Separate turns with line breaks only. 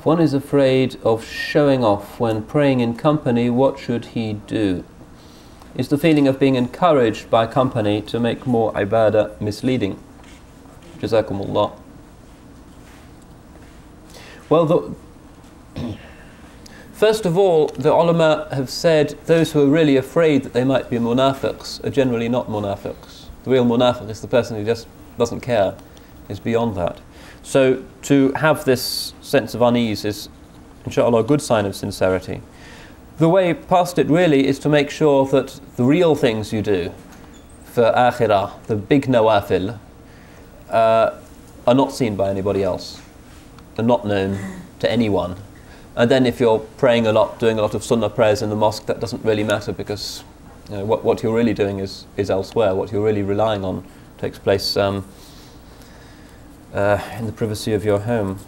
If one is afraid of showing off when praying in company, what should he do? Is the feeling of being encouraged by company to make more ibadah misleading? Jazakumullah. Well, first of all, the ulama have said those who are really afraid that they might be munafiqs are generally not munafiqs. The real munafiq is the person who just doesn't care, is beyond that. So to have this sense of unease is, inshallah, a good sign of sincerity. The way past it really is to make sure that the real things you do for akhirah, the big nawafil, are not seen by anybody else, are not known to anyone. And then if you're praying a lot, doing a lot of sunnah prayers in the mosque, that doesn't really matter, because what you're really doing is elsewhere. What you're really relying on takes place in the privacy of your home.